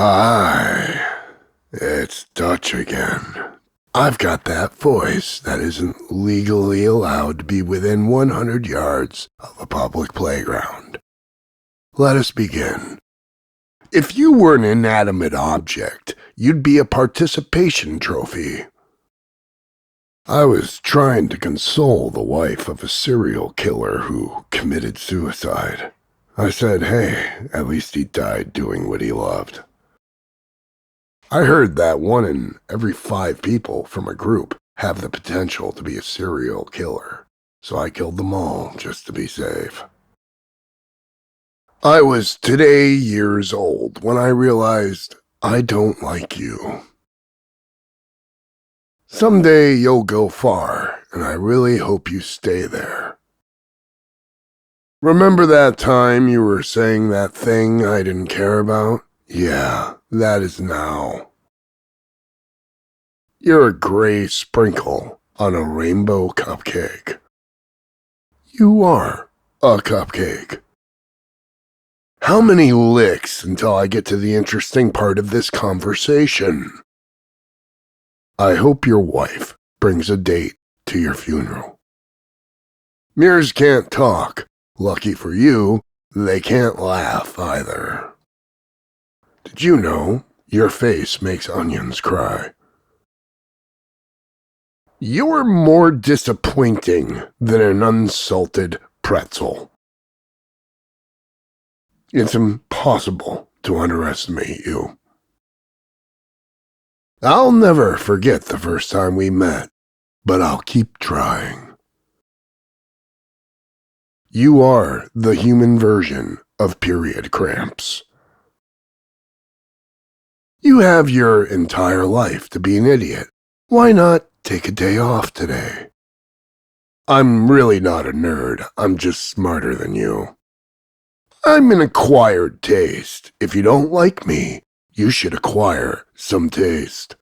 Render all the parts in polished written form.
Hi, it's Dutch again. I've got that voice that isn't legally allowed to be within 100 yards of a public playground. Let us begin. If you were an inanimate object, you'd be a participation trophy. I was trying to console the wife of a serial killer who committed suicide. I said, hey, at least he died doing what he loved. I heard that 1 in every 5 people from a group have the potential to be a serial killer, so I killed them all just to be safe. I was today years old when I realized I don't like you. Someday you'll go far, and I really hope you stay there. Remember that time you were saying that thing I didn't care about? Yeah, that is now. You're a gray sprinkle on a rainbow cupcake. You are a cupcake. How many licks until I get to the interesting part of this conversation? I hope your wife brings a date to your funeral. Mirrors can't talk. Lucky for you, they can't laugh either. Did you know your face makes onions cry? You're more disappointing than an unsalted pretzel. It's impossible to underestimate you. I'll never forget the first time we met, but I'll keep trying. You are the human version of period cramps. You have your entire life to be an idiot. Why not take a day off today? I'm really not a nerd. I'm just smarter than you. I'm an acquired taste. If you don't like me, you should acquire some taste.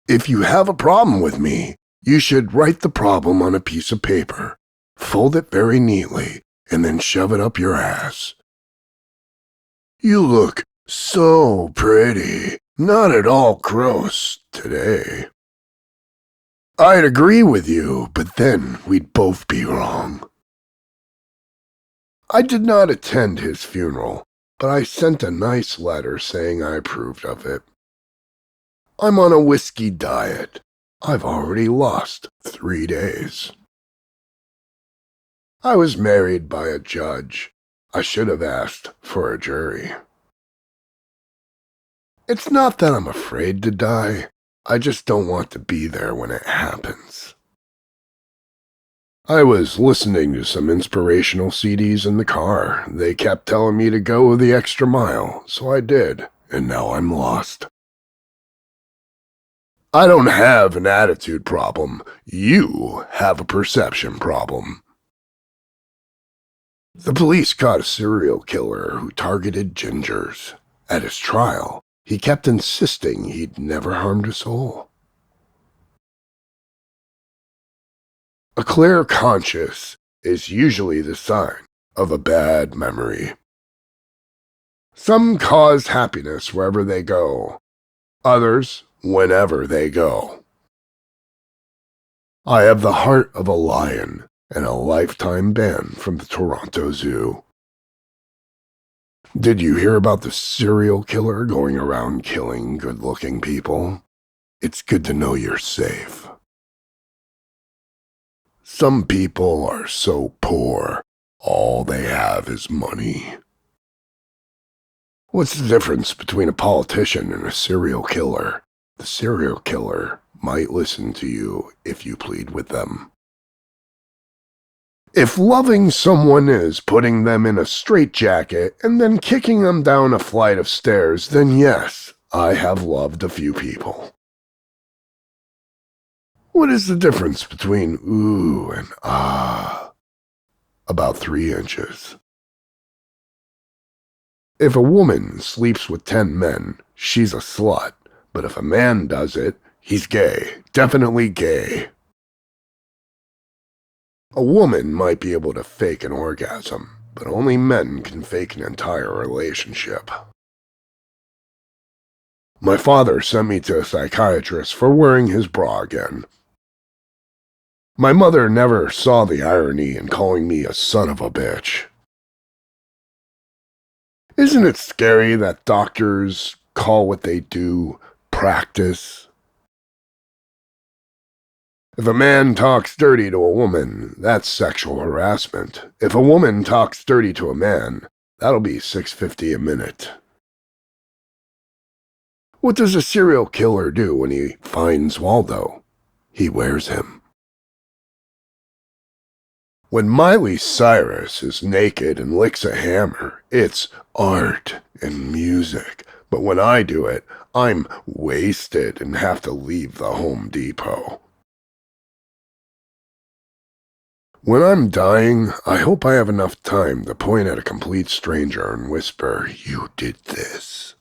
If you have a problem with me, you should write the problem on a piece of paper, fold it very neatly, and then shove it up your ass. You look so pretty, not at all gross today. I'd agree with you, but then we'd both be wrong. I did not attend his funeral, but I sent a nice letter saying I approved of it. I'm on a whiskey diet. I've already lost 3 days. I was married by a judge. I should have asked for a jury. It's not that I'm afraid to die. I just don't want to be there when it happens. I was listening to some inspirational CDs in the car. They kept telling me to go the extra mile, so I did, and now I'm lost. I don't have an attitude problem. You have a perception problem. The police caught a serial killer who targeted gingers. At his trial, he kept insisting he'd never harmed a soul. A clear conscience is usually the sign of a bad memory. Some cause happiness wherever they go, others whenever they go. I have the heart of a lion and a lifetime ban from the Toronto Zoo. Did you hear about the serial killer going around killing good-looking people? It's good to know you're safe. Some people are so poor, all they have is money. What's the difference between a politician and a serial killer? The serial killer might listen to you if you plead with them. If loving someone is putting them in a straitjacket and then kicking them down a flight of stairs, then yes, I have loved a few people. What is the difference between ooh and ah? About 3 inches. If a woman sleeps with 10 men, she's a slut. But if a man does it, he's gay. Definitely gay. A woman might be able to fake an orgasm, but only men can fake an entire relationship. My father sent me to a psychiatrist for wearing his bra again. My mother never saw the irony in calling me a son of a bitch. Isn't it scary that doctors call what they do practice? If a man talks dirty to a woman, that's sexual harassment. If a woman talks dirty to a man, that'll be $6.50 a minute. What does a serial killer do when he finds Waldo? He wears him. When Miley Cyrus is naked and licks a hammer, it's art and music. But when I do it, I'm wasted and have to leave the Home Depot. When I'm dying, I hope I have enough time to point at a complete stranger and whisper, "You did this."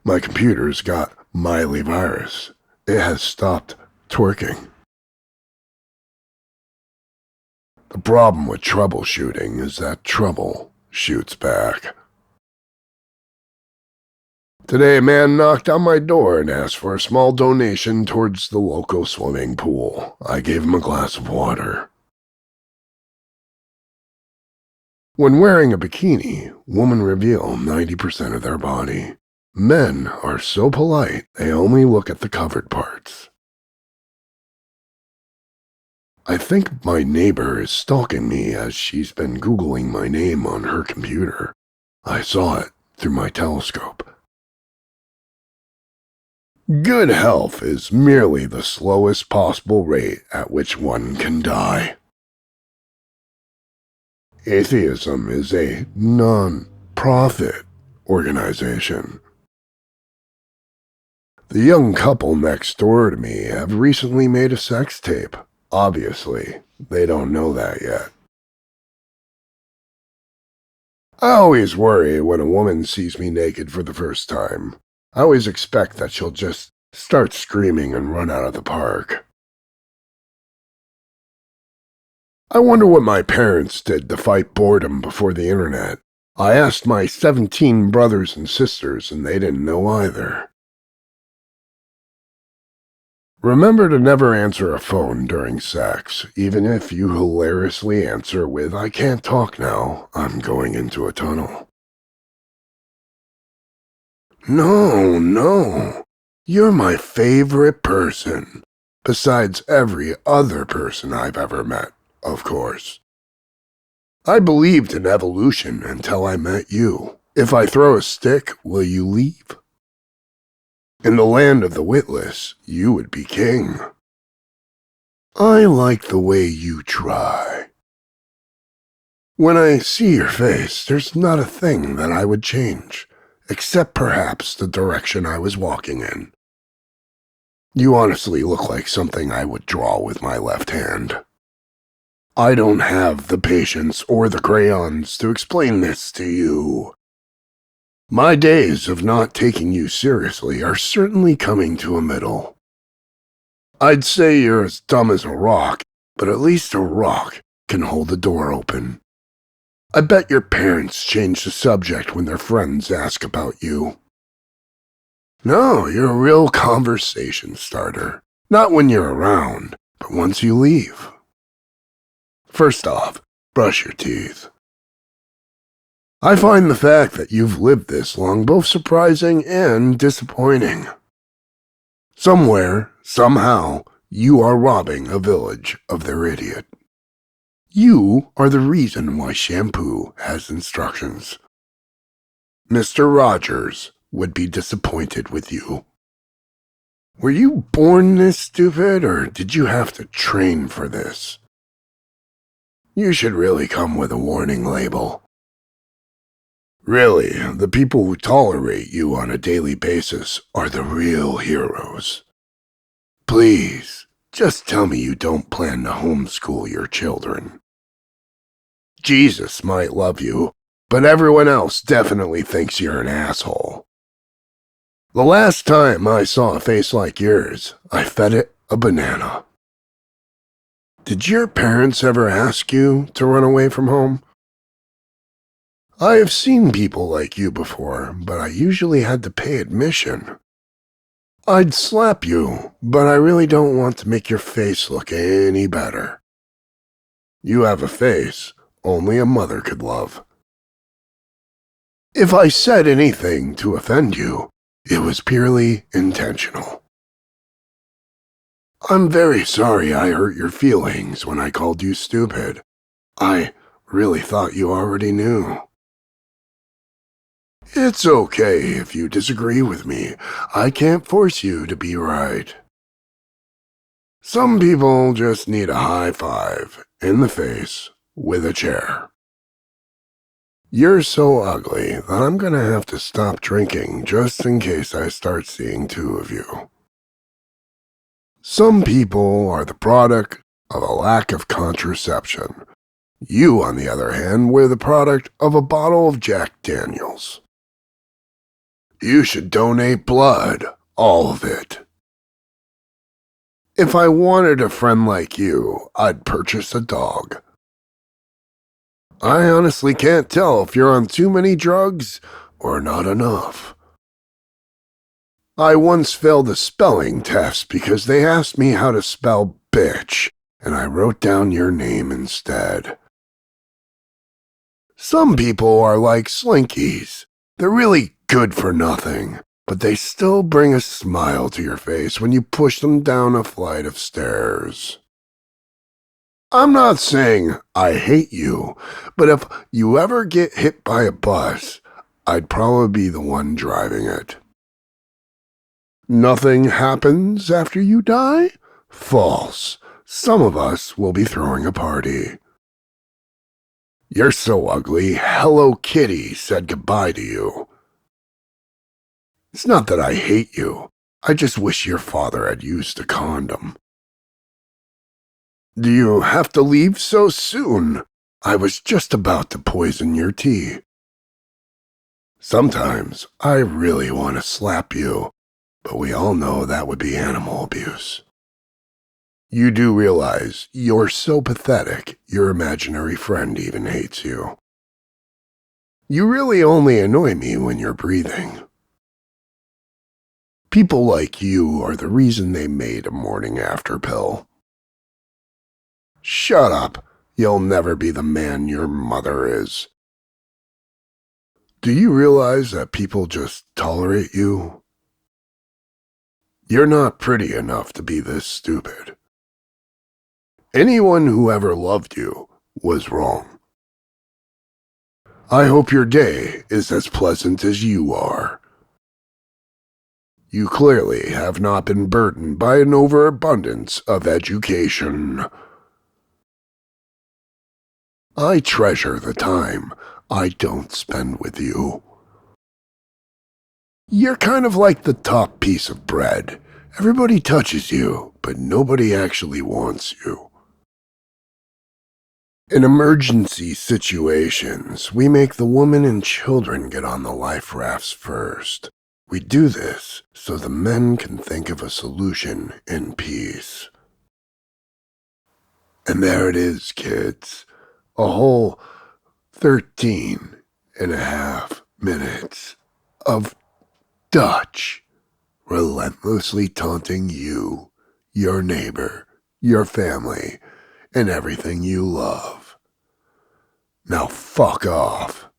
My computer's got Miley virus. It has stopped twerking. The problem with troubleshooting is that trouble shoots back. Today, a man knocked on my door and asked for a small donation towards the local swimming pool. I gave him a glass of water. When wearing a bikini, women reveal 90% of their body. Men are so polite, they only look at the covered parts. I think my neighbor is stalking me as she's been Googling my name on her computer. I saw it through my telescope. Good health is merely the slowest possible rate at which one can die. Atheism is a non-profit organization. The young couple next door to me have recently made a sex tape. Obviously, they don't know that yet. I always worry when a woman sees me naked for the first time. I always expect that she'll just start screaming and run out of the park. I wonder what my parents did to fight boredom before the internet. I asked my 17 brothers and sisters, and they didn't know either. Remember to never answer a phone during sex, even if you hilariously answer with, "I can't talk now, I'm going into a tunnel." No, you're my favorite person, besides every other person I've ever met, of course. I believed in evolution until I met you. If I throw a stick, will you leave? In the land of the witless, you would be king. I like the way you try. When I see your face, there's not a thing that I would change, except perhaps the direction I was walking in. You honestly look like something I would draw with my left hand. I don't have the patience or the crayons to explain this to you. My days of not taking you seriously are certainly coming to a middle. I'd say you're as dumb as a rock, but at least a rock can hold the door open. I bet your parents change the subject when their friends ask about you. No, you're a real conversation starter. Not when you're around, but once you leave. First off, brush your teeth. I find the fact that you've lived this long both surprising and disappointing. Somewhere, somehow, you are robbing a village of their idiot. You are the reason why shampoo has instructions. Mr. Rogers would be disappointed with you. Were you born this stupid, or did you have to train for this? You should really come with a warning label. Really, the people who tolerate you on a daily basis are the real heroes. Please, just tell me you don't plan to homeschool your children. Jesus might love you, but everyone else definitely thinks you're an asshole. The last time I saw a face like yours, I fed it a banana. Did your parents ever ask you to run away from home? I have seen people like you before, but I usually had to pay admission. I'd slap you, but I really don't want to make your face look any better. You have a face only a mother could love. If I said anything to offend you, it was purely intentional. I'm very sorry I hurt your feelings when I called you stupid. I really thought you already knew. It's okay if you disagree with me. I can't force you to be right. Some people just need a high five in the face with a chair. You're so ugly that I'm gonna have to stop drinking just in case I start seeing two of you. Some people are the product of a lack of contraception. You, on the other hand, were the product of a bottle of Jack Daniels. You should donate blood, all of it. If I wanted a friend like you, I'd purchase a dog. I honestly can't tell if you're on too many drugs or not enough. I once failed a spelling test because they asked me how to spell bitch, and I wrote down your name instead. Some people are like slinkies. They're really good for nothing, but they still bring a smile to your face when you push them down a flight of stairs. I'm not saying I hate you, but if you ever get hit by a bus, I'd probably be the one driving it. Nothing happens after you die? False. Some of us will be throwing a party. You're so ugly, Hello Kitty said goodbye to you. It's not that I hate you. I just wish your father had used a condom. Do you have to leave so soon? I was just about to poison your tea. Sometimes I really want to slap you, but we all know that would be animal abuse. You do realize you're so pathetic, your imaginary friend even hates you. You really only annoy me when you're breathing. People like you are the reason they made a morning after pill. Shut up. You'll never be the man your mother is. Do you realize that people just tolerate you? You're not pretty enough to be this stupid. Anyone who ever loved you was wrong. I hope your day is as pleasant as you are. You clearly have not been burdened by an overabundance of education. I treasure the time I don't spend with you. You're kind of like the top piece of bread. Everybody touches you, but nobody actually wants you. In emergency situations, we make the women and children get on the life rafts first. We do this so the men can think of a solution in peace. And there it is, kids. A whole 13.5 minutes of Dutch relentlessly taunting you, your neighbor, your family, and everything you love. Now fuck off.